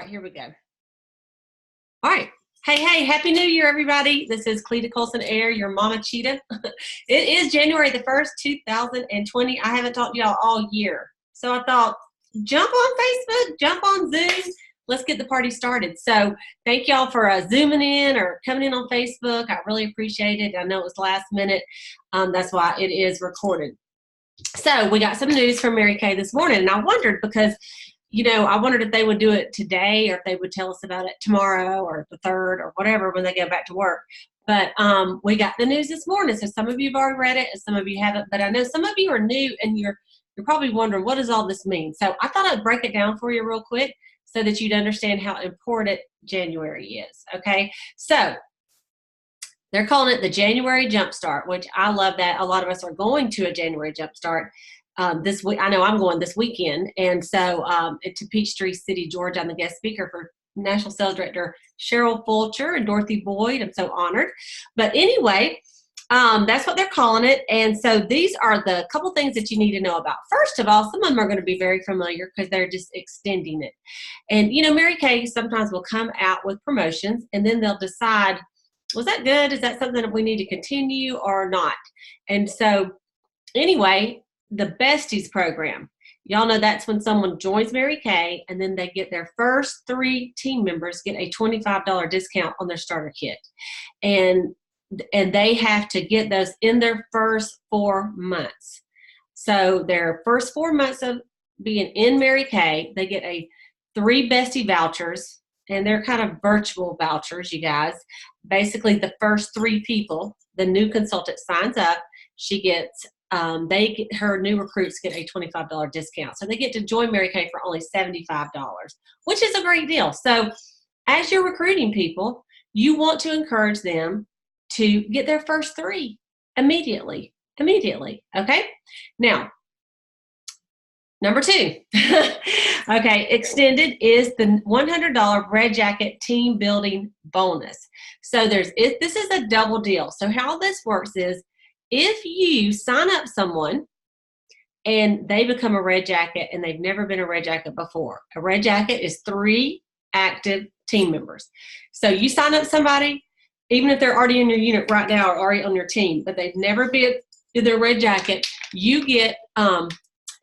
Right, here we go. All right. Hey, happy New Year, everybody. This is Cleta Colson-Eyre, your mama cheetah. It is January the 1st, 2020. I haven't talked to y'all all year. So I thought, jump on Facebook, jump on Zoom. Let's get the party started. So thank y'all for zooming in or coming in on Facebook. I really appreciate it. I know it was last minute. That's why it is recorded. So we got some news from Mary Kay this morning, and I wondered because I wondered if they would do it today or if they would tell us about it tomorrow or the 3rd or whatever when they go back to work. But we got the news this morning. So some of you have already read it and some of you haven't. But I know some of you are new and you're probably wondering, what does all this mean? So I thought I'd break it down for you real quick so that you'd understand how important January is. Okay, so they're calling it the January Jumpstart, which I love that. A lot of us are going to a January Jumpstart. This week, I know I'm going this weekend, and so to Peachtree City, Georgia. I'm the guest speaker for National Sales Director Cheryl Fulcher and Dorothy Boyd. I'm so honored. But anyway, that's what they're calling it. And so these are the couple things that you need to know about. First of all, some of them are going to be very familiar because they're just extending it. And Mary Kay sometimes will come out with promotions, and then they'll decide, was that good? Is that something that we need to continue or not? And so anyway, the Besties program. Y'all know that's when someone joins Mary Kay and then they get their first 3 team members get a $25 discount on their starter kit. And they have to get those in their first 4 months. So their first 4 months of being in Mary Kay, they get 3 Bestie vouchers, and they're kind of virtual vouchers, you guys. Basically, the first 3 people, the new consultant signs up, she gets her new recruits get a $25 discount. So they get to join Mary Kay for only $75, which is a great deal. So as you're recruiting people, you want to encourage them to get their first 3 immediately. Okay. Now, number 2, okay, extended is the $100 Red Jacket team building bonus. So this is a double deal. So how this works is, if you sign up someone and they become a Red Jacket and they've never been a Red Jacket before, a Red Jacket is 3 active team members. So you sign up somebody, even if they're already in your unit right now or already on your team, but they've never been in their Red Jacket, you get, and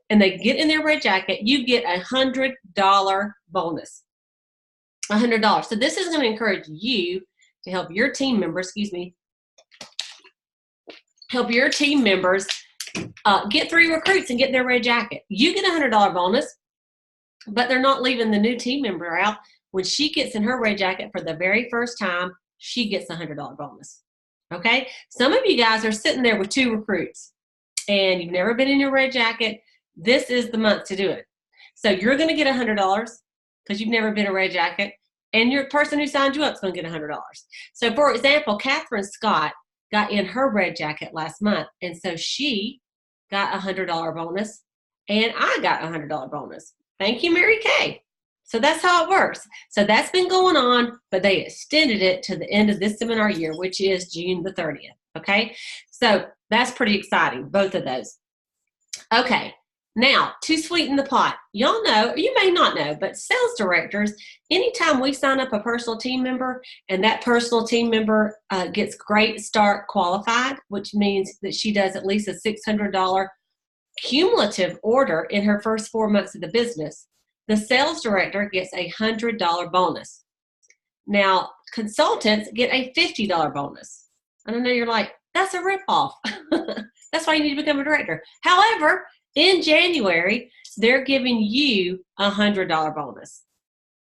they get in their Red Jacket, you get a $100 bonus. $100. So this is going to encourage you to help your team members, help your team members get 3 recruits and get their Red Jacket. You get a $100 bonus, but they're not leaving the new team member out. When she gets in her Red Jacket for the very first time, she gets a $100 bonus. Okay? Some of you guys are sitting there with 2 recruits and you've never been in your Red Jacket. This is the month to do it. So you're going to get $100 because you've never been a Red Jacket, and your person who signed you up is going to get $100. So for example, Catherine Scott got in her Red Jacket last month, and so she got a $100 bonus, and I got a $100 bonus. Thank you, Mary Kay. So that's how it works. So that's been going on, but they extended it to the end of this seminar year, which is June the 30th. Okay, so that's pretty exciting, both of those. Okay, now to sweeten the pot, y'all know, or you may not know, but sales directors, anytime we sign up a personal team member and that personal team member gets Great Start qualified, which means that she does at least a $600 cumulative order in her first 4 months of the business, the sales director gets a $100 bonus. Now, consultants get a $50 bonus. And I know you're like, that's a ripoff. That's why you need to become a director. However, in January, they're giving you a $100 bonus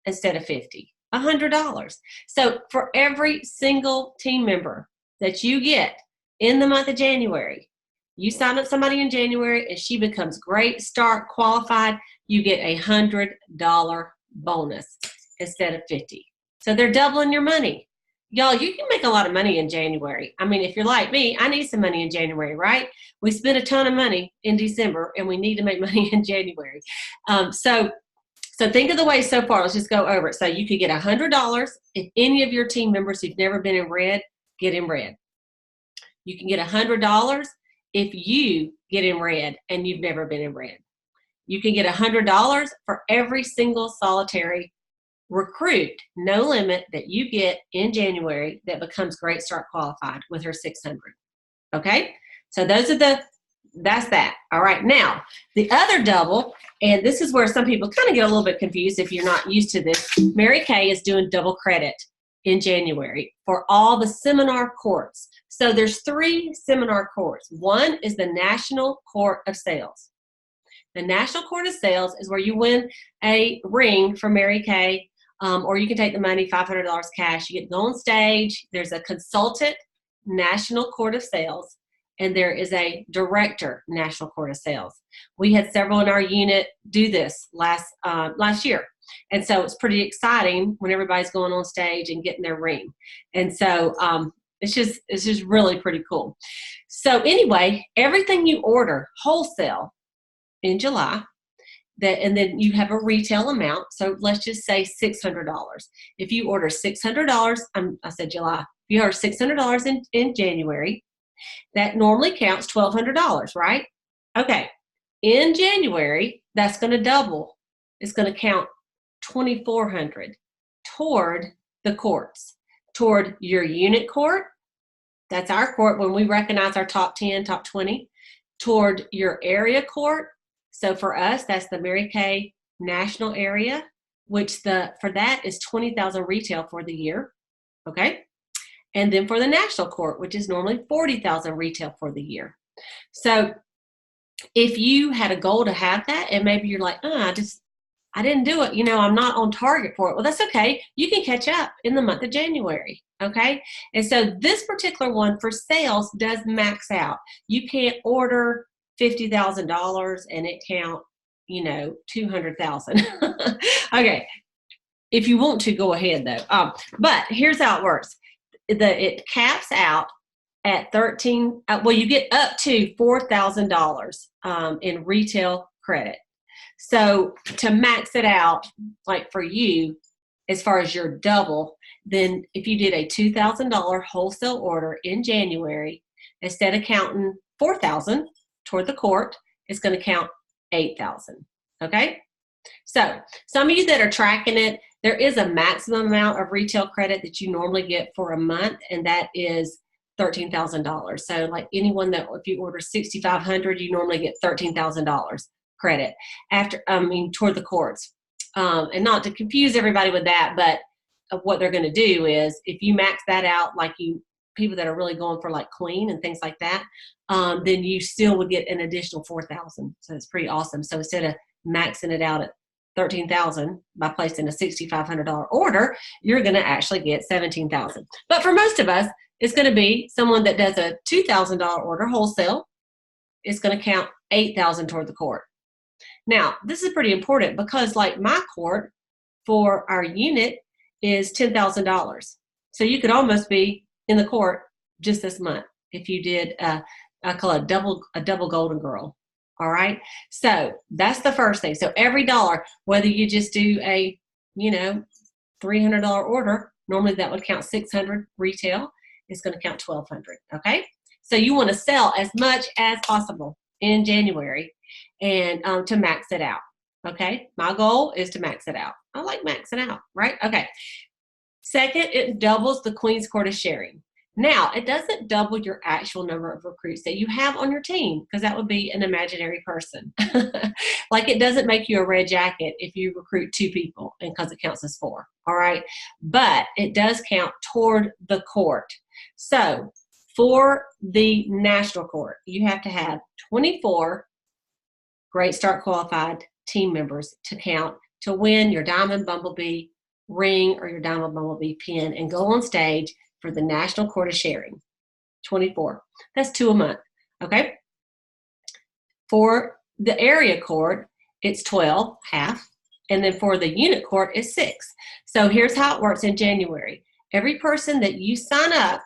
instead of $50. $100. So for every single team member that you get in the month of January, you sign up somebody in January and she becomes Great Start qualified, you get a $100 bonus instead of $50. So they're doubling your money. Y'all, you can make a lot of money in January. I mean, if you're like me, I need some money in January, right? We spend a ton of money in December, and we need to make money in January. So think of the ways so far. Let's just go over it. So you could get $100 if any of your team members who've never been in red get in red. You can get $100 if you get in red and you've never been in red. You can get $100 for every single solitary recruit, no limit, that you get in January that becomes Great Start qualified with her 600. Okay, so that's that. All right, now the other double, and this is where some people kind of get a little bit confused if you're not used to this. Mary Kay is doing double credit in January for all the seminar courts. So there's 3 seminar courts. One is the National Court of Sales. The National Court of Sales is where you win a ring from Mary Kay, or you can take the money, $500 cash. You get to go on stage. There's a consultant National Court of Sales, and there is a director National Court of Sales. We had several in our unit do this last year. And so it's pretty exciting when everybody's going on stage and getting their ring. And so it's just really pretty cool. So anyway, everything you order wholesale in July, and then you have a retail amount. So let's just say $600. If you order $600, I said July. If you order $600 in January, that normally counts $1,200, right? Okay. In January, that's going to double. It's going to count $2,400 toward the courts, toward your unit court. That's our court when we recognize our top 10, top 20, toward your area court. So for us, that's the Mary Kay National Area, which for that is 20,000 retail for the year. Okay. And then for the National Court, which is normally 40,000 retail for the year. So if you had a goal to have that, and maybe you're like, I didn't do it. I'm not on target for it. Well, that's okay. You can catch up in the month of January. Okay. And so this particular one for sales does max out. You can't order $50,000 and it count, 200,000. Okay. If you want to, go ahead though. But here's how it works. It caps out at 13. You get up to $4,000 in retail credit. So to max it out, like for you, as far as your double, then if you did a $2,000 wholesale order in January, instead of counting $4,000 toward the court, it's going to count $8,000. Okay. So some of you that are tracking it, there is a maximum amount of retail credit that you normally get for a month, and that is $13,000. So like anyone that, if you order $6,500, you normally get $13,000 credit toward the courts. And not to confuse everybody with that, but what they're going to do is if you max that out, like people that are really going for like queen and things like that, then you still would get an additional $4,000. So it's pretty awesome. So instead of maxing it out at $13,000 by placing a $6,500 order, you're going to actually get $17,000. But for most of us, it's going to be someone that does a $2,000 order wholesale. It's going to count $8,000 toward the court. Now, this is pretty important because like my court for our unit is $10,000. So you could almost be in the court just this month if you did, I call it a double golden girl. All right. So that's the first thing. So every dollar, whether you just do a, $300 order, normally that would count $600 retail. It's going to count $1,200. Okay. So you want to sell as much as possible in January and to max it out. Okay. My goal is to max it out. I like maxing out, right? Okay. Second, it doubles the Queen's Court of sharing. Now, it doesn't double your actual number of recruits that you have on your team because that would be an imaginary person. Like it doesn't make you a red jacket if you recruit 2 people because it counts as 4. All right. But it does count toward the court. So for the national court, you have to have 24 Great Start qualified team members to count to win your Diamond Bumblebee ring or your Diamond Bumblebee pin and go on stage for the National Court of Sharing. 24. That's 2 a month. Okay. For the area court, it's 12, half. And then for the unit court, it's 6. So here's how it works in January. Every person that you sign up,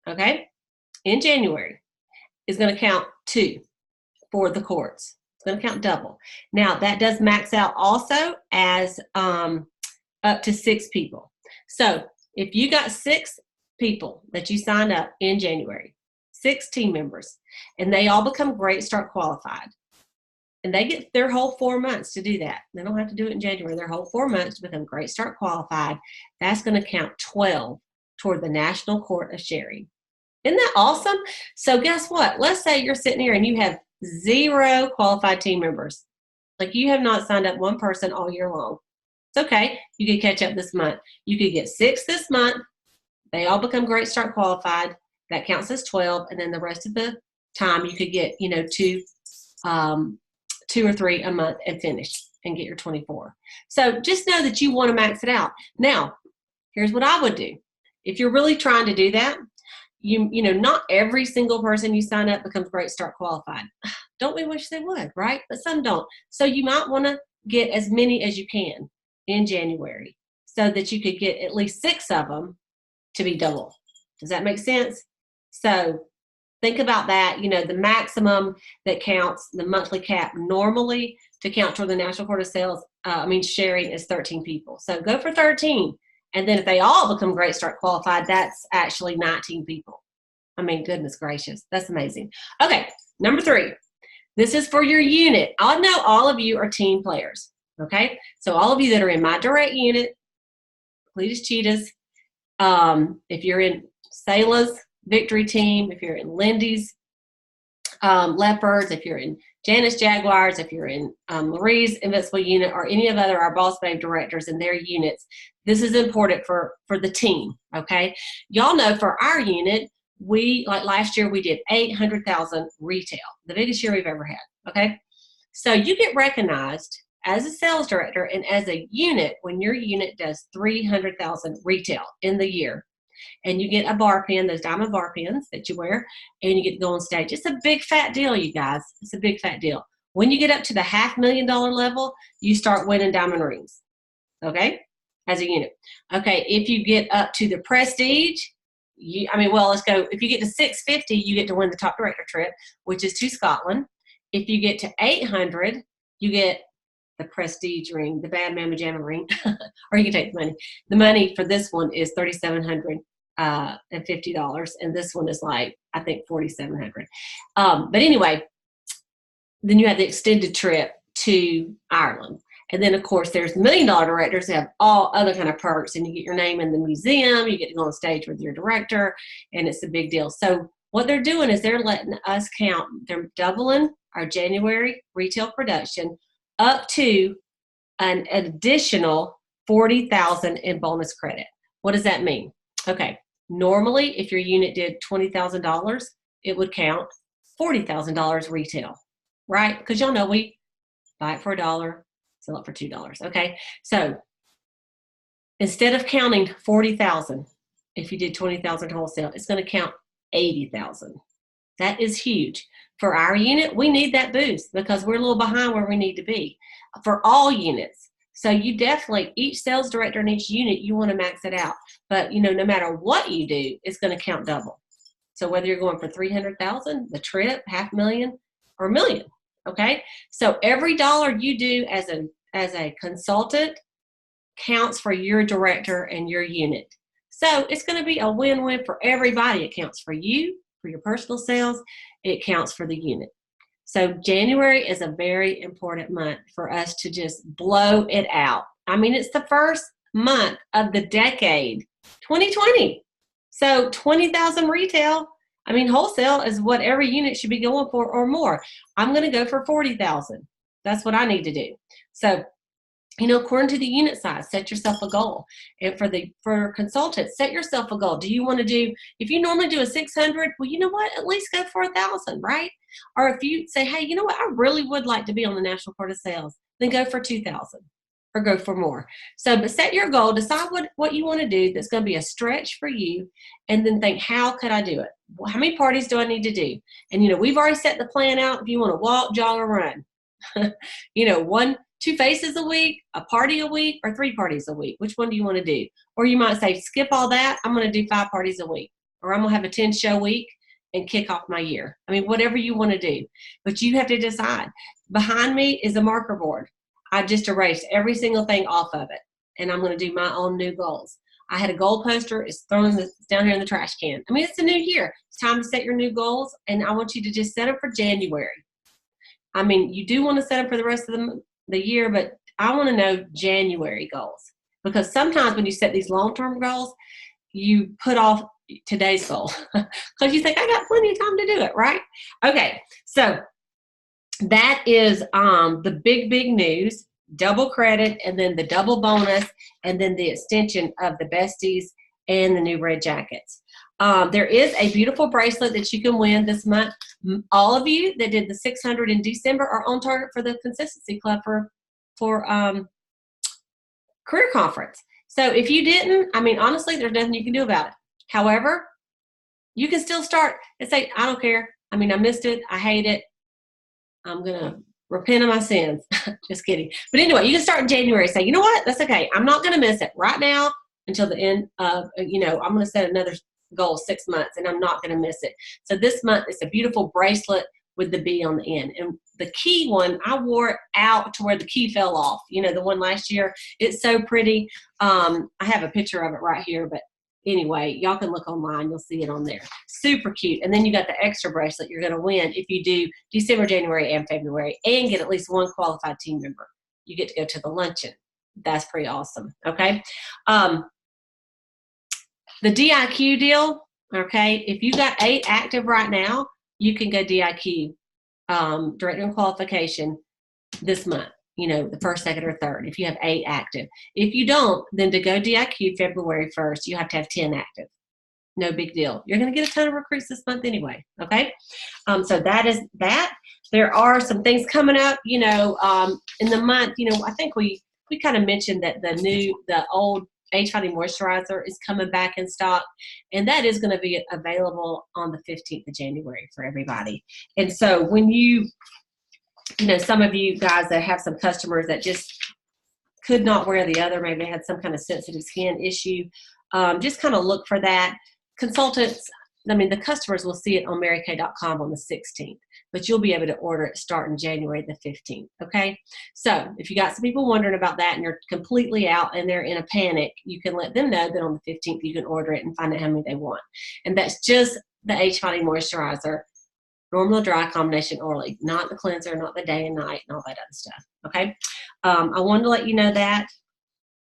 okay, in January is going to count 2 for the courts. It's going to count double. Now, that does max out also as up to 6 people. So if you got 6 people that you signed up in January, 6 team members, and they all become Great Start qualified, And they get their whole 4 months to do that. They don't have to do it in January. Their whole 4 months to become Great Start qualified. That's going to count 12 toward the National Court of Sharing. Isn't that awesome? So guess what? Let's say you're sitting here and you have 0 qualified team members. Like you have not signed up one person all year long. It's okay. You could catch up this month. You could get 6 this month. They all become Great Start qualified. That counts as 12. And then the rest of the time you could get, 2 or 3 a month and finish and get your 24. So just know that you want to max it out. Now, here's what I would do. If you're really trying to do that, not every single person you sign up becomes Great Start qualified. Don't we wish they would, right? But some don't. So you might want to get as many as you can in January so that you could get at least 6 of them to be double. Does that make sense? So think about that. The maximum that counts, the monthly cap normally to count toward the National Court of Sharing is 13 people. So go for 13. And then if they all become Great Start qualified, that's actually 19 people. Goodness gracious. That's amazing. Okay, number 3. This is for your unit. I know all of you are team players. Okay? So all of you that are in my direct unit, Cletus Cheetahs, if you're in Selah's Victory team, if you're in Lindy's Leopards, if you're in Janice Jaguars, if you're in Marie's Invincible unit, or any of our Boss Babe directors and their units, this is important for the team, okay? Y'all know for our unit, like last year, we did 800,000 retail, the biggest year we've ever had, okay? So you get recognized as a sales director and as a unit when your unit does 300,000 retail in the year. And you get a bar pin, those diamond bar pins that you wear, and you get to go on stage. It's a big fat deal, you guys. It's a big fat deal. When you get up to the $500,000 level, you start winning diamond rings, okay, as a unit. Okay, if you get up to the prestige, let's go. If you get to 650, you get to win the top director trip, which is to Scotland. If you get to 800, you get the prestige ring, the bad mamma jamma ring, or you can take the money. The money for this one is $3,750, and this one is like, I think, $4,700. But anyway, then you have the extended trip to Ireland. And then, of course, there's $1 million directors that have all other kind of perks, and you get your name in the museum, you get to go on stage with your director, and it's a big deal. So what they're doing is they're letting us count. They're doubling our January retail production up to an additional $40,000 in bonus credit. What does that mean? Okay, normally if your unit did $20,000, it would count $40,000 retail, right? Because y'all know we buy it for $1, sell it for $2, okay? So instead of counting $40,000, if you did $20,000 wholesale, it's going to count $80,000. That is huge. For our unit, we need that boost because we're a little behind where we need to be for all units. So you definitely, each sales director in each unit, you want to max it out. But, no matter what you do, it's going to count double. So whether you're going for 300,000, the trip, $500,000, or $1 million, okay? So every dollar you do as a consultant counts for your director and your unit. So it's going to be a win-win for everybody. It counts for you, for your personal sales. It counts for the unit. So January is a very important month for us to just blow it out. It's the first month of the decade, 2020. So 20,000 retail. Wholesale is what every unit should be going for or more. I'm going to go for 40,000. That's what I need to do. So, according to the unit size, set yourself a goal. And for consultants, set yourself a goal. Do you want to do, if you normally do a 600, well, you know what? At least go for 1,000, right? Or if you say, hey, you know what? I really would like to be on the National Court of Sales, then go for 2,000 or go for more. So, but set your goal, decide what you want to do that's going to be a stretch for you, and then think, how could I do it? Well, how many parties do I need to do? And, we've already set the plan out. If you want to walk, jog, or run, 2 faces a week, a party a week, or 3 parties a week. Which one do you want to do? Or you might say, skip all that. I'm going to do 5 parties a week. Or I'm going to have a 10-show week and kick off my year. Whatever you want to do. But you have to decide. Behind me is a marker board. I just erased every single thing off of it. And I'm going to do my own new goals. I had a goal poster. It's down here in the trash can. It's a new year. It's time to set your new goals. And I want you to just set them for January. I mean, you do want to set them for the rest of the year, but I want to know January goals, because sometimes when you set these long-term goals, you put off today's goal because you think I got plenty of time to do it, right? Okay, so that is the big news. Double credit, and then the double bonus, and then the extension of the besties and the new red jackets. There is a beautiful bracelet that you can win this month. All of you that did the 600 in December are on target for the Consistency Club for career conference. So if you didn't, I mean, honestly, there's nothing you can do about it. However, you can still start and say, I don't care. I mean, I missed it. I hate it. I'm going to repent of my sins. Just kidding. But anyway, you can start in January. Say, you know what? That's okay. I'm not going to miss it right now until the end of, I'm going to set another goal 6 months, and I'm not going to miss it. So this month, it's a beautiful bracelet with the B on the end. And the key one, I wore it out to where the key fell off. The one last year. It's so pretty. I have a picture of it right here, but anyway, y'all can look online. You'll see it on there. Super cute. And then you got the extra bracelet you're going to win if you do December, January, and February, and get at least one qualified team member. You get to go to the luncheon. That's pretty awesome. Okay. The DIQ deal, okay, if you got 8 active right now, you can go DIQ, Director in Qualification, this month. The first, second, or third, if you have 8 active. If you don't, then to go DIQ February 1st, you have to have 10 active. No big deal. You're going to get a ton of recruits this month anyway, okay? So that is that. There are some things coming up, in the month. I think we kind of mentioned that the old age fighting moisturizer is coming back in stock, and that is going to be available on the 15th of January for everybody. And so when some of you guys that have some customers that just could not wear the other, maybe they had some kind of sensitive skin issue, just kind of look for that. Consultants, the customers will see it on marykay.com on the 16th, but you'll be able to order it starting January the 15th, okay? So if you got some people wondering about that and you're completely out and they're in a panic, you can let them know that on the 15th you can order it and find out how many they want. And that's just the age fighting moisturizer, normal dry combination orally, not the cleanser, not the day and night, and all that other stuff, okay? I wanted to let you know that.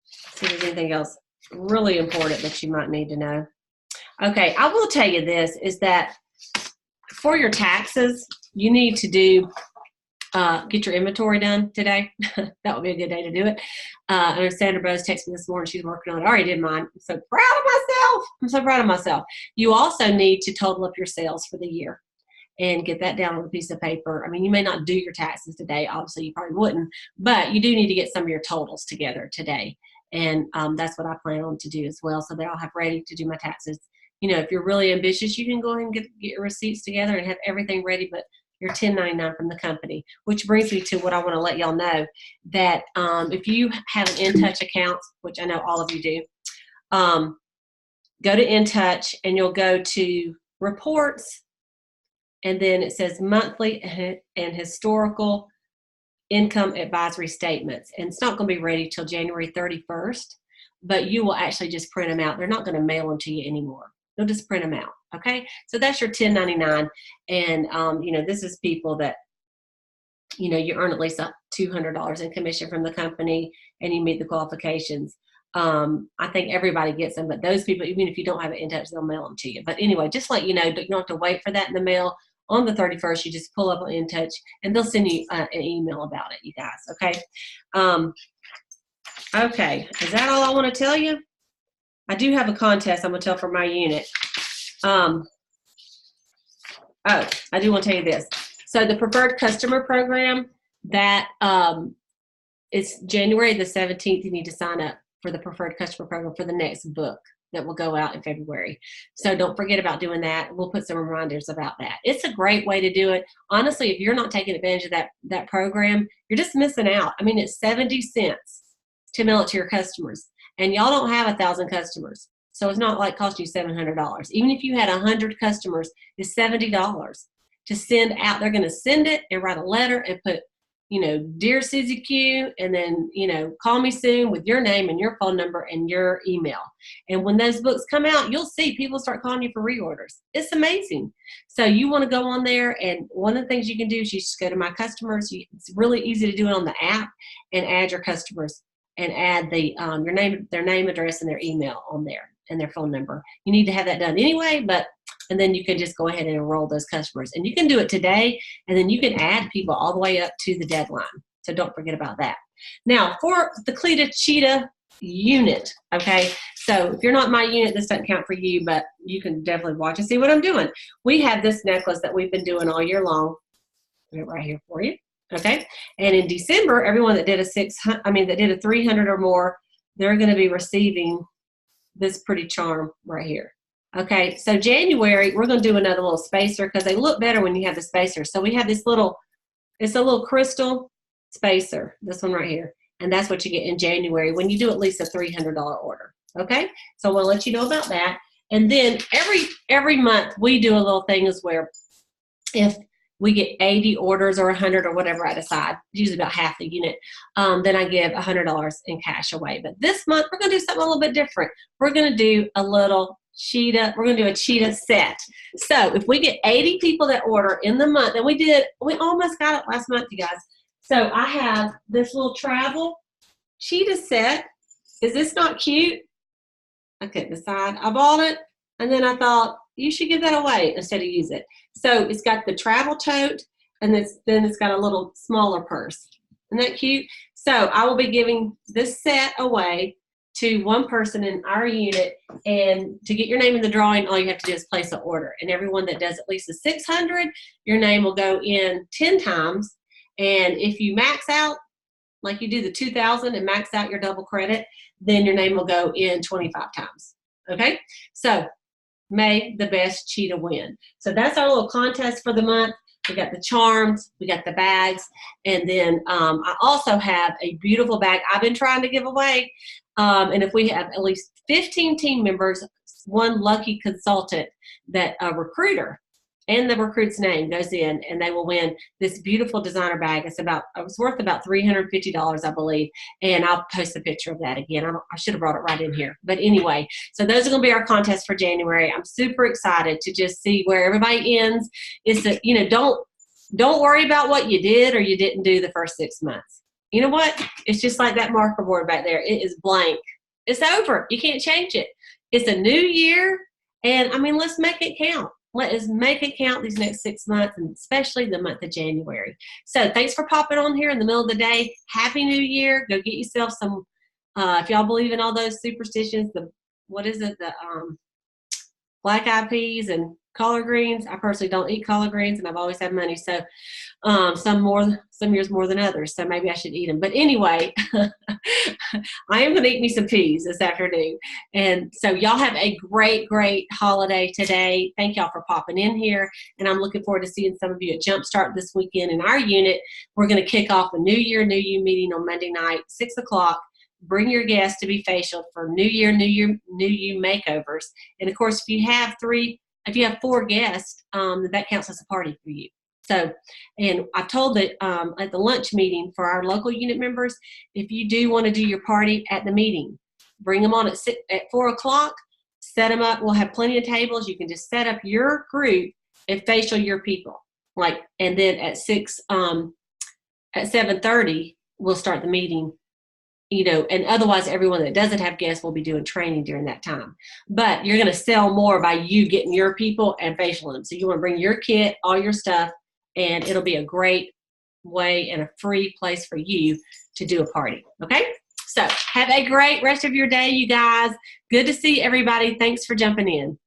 See if there's anything else really important that you might need to know. Okay, I will tell you this, is that for your taxes, you need to get your inventory done today. That would be a good day to do it. I know Sandra Bose texted me this morning. She's working on it. I already did mine. I'm so proud of myself. I'm so proud of myself. You also need to total up your sales for the year and get that down on a piece of paper. I mean, you may not do your taxes today. Obviously, you probably wouldn't, but you do need to get some of your totals together today. And that's what I plan on to do as well, so that I'll have ready to do my taxes. If you're really ambitious, you can go ahead and get your receipts together and have everything ready, but your 1099 from the company, which brings me to what I want to let y'all know, that if you have an InTouch account, which I know all of you do, go to InTouch and you'll go to Reports, and then it says Monthly and Historical Income Advisory Statements. And it's not going to be ready till January 31st, but you will actually just print them out. They're not going to mail them to you anymore. They'll just print them out, okay? So that's your 1099, and, this is people that, you earn at least $200 in commission from the company, and you meet the qualifications. I think everybody gets them, but those people, even if you don't have it in touch, they'll mail them to you. But anyway, just let you know, you don't have to wait for that in the mail. On the 31st, you just pull up on InTouch, and they'll send you an email about it, you guys, okay? Okay, is that all I want to tell you? I do have a contest I'm going to tell for my unit. Oh, I do want to tell you this. So the Preferred Customer Program, that it's January the 17th. You need to sign up for the Preferred Customer Program for the next book that will go out in February. So don't forget about doing that. We'll put some reminders about that. It's a great way to do it. Honestly, if you're not taking advantage of that program, you're just missing out. I mean, it's 70 cents to mail it to your customers. And y'all don't have 1,000 customers. So it's not like costing you $700. Even if you had 100 customers, it's $70 to send out. They're going to send it and write a letter and put you know, Dear Susie Q, and then, you know, call me soon with your name and your phone number and your email. And when those books come out, you'll see people start calling you for reorders. It's amazing. So you want to go on there, and one of the things you can do is you just go to My Customers. It's really easy to do it on the app and add your customers and add the your name, their name, address, and their email on there and their phone number. You need to have that done anyway, and then you can just go ahead and enroll those customers. And you can do it today, and then you can add people all the way up to the deadline. So don't forget about that. Now, for the Cleta Cheetah unit, okay? So if you're not in my unit, this doesn't count for you, but you can definitely watch and see what I'm doing. We have this necklace that we've been doing all year long. Put it right here for you, okay? And in December, everyone that did that did a 300 or more, they're going to be receiving this pretty charm right here. Okay, so January, we're going to do another little spacer because they look better when you have the spacer. So we have this it's a little crystal spacer, this one right here. And that's what you get in January when you do at least a $300 order. Okay, so we'll let you know about that. And then every month we do a little thing as where if we get 80 orders or 100 or whatever I decide, usually about half the unit, then I give $100 in cash away. But this month we're going to do something a little bit different. We're going to do a little cheetah. We're going to do a cheetah set. So if we get 80 people that order in the month, and we almost got it last month, you guys. So I have this little travel cheetah set. Is this not cute? I couldn't decide. I bought it, and then I thought you should give that away instead of use it. So it's got the travel tote, and then it's got a little smaller purse. Isn't that cute? So I will be giving this set away to one person in our unit, and to get your name in the drawing, all you have to do is place an order. And everyone that does at least a 600, your name will go in 10 times. And if you max out, like you do the 2,000 and max out your double credit, then your name will go in 25 times. Okay? So may the best cheetah win. So that's our little contest for the month. We got the charms, we got the bags, and then I also have a beautiful bag I've been trying to give away. And if we have at least 15 team members, one lucky consultant, that a recruiter and the recruit's name goes in, and they will win this beautiful designer bag. It's worth about $350, I believe. And I'll post a picture of that again. I should have brought it right in here. But anyway, so those are going to be our contests for January. I'm super excited to just see where everybody ends. Is that, you know, don't worry about what you did or you didn't do the first 6 months. You know what? It's just like that marker board back there. It is blank. It's over. You can't change it. It's a new year, and I mean, let's make it count. Let us make it count these next 6 months, and especially the month of January. So thanks for popping on here in the middle of the day. Happy New Year. Go get yourself some, if y'all believe in all those superstitions, the black eyed peas and collard greens. I personally don't eat collard greens, and I've always had money. So some years more than others. So maybe I should eat them. But anyway, I am going to eat me some peas this afternoon. And so y'all have a great, great holiday today. Thank y'all for popping in here. And I'm looking forward to seeing some of you at Jumpstart this weekend in our unit. We're going to kick off the New Year, New You meeting on Monday night, 6 o'clock. Bring your guests to be facial for New Year, New You makeovers. And of course, if you have 4 guests, that counts as a party for you. So, and I've told that at the lunch meeting for our local unit members, if you do want to do your party at the meeting, bring them on at 4 o'clock, set them up. We'll have plenty of tables. You can just set up your group and facial your people. And then at 7:30, we'll start the meeting. You know, and otherwise everyone that doesn't have guests will be doing training during that time. But you're going to sell more by you getting your people and facialing them. So you want to bring your kit, all your stuff, and it'll be a great way and a free place for you to do a party. Okay? So have a great rest of your day, you guys. Good to see everybody. Thanks for jumping in.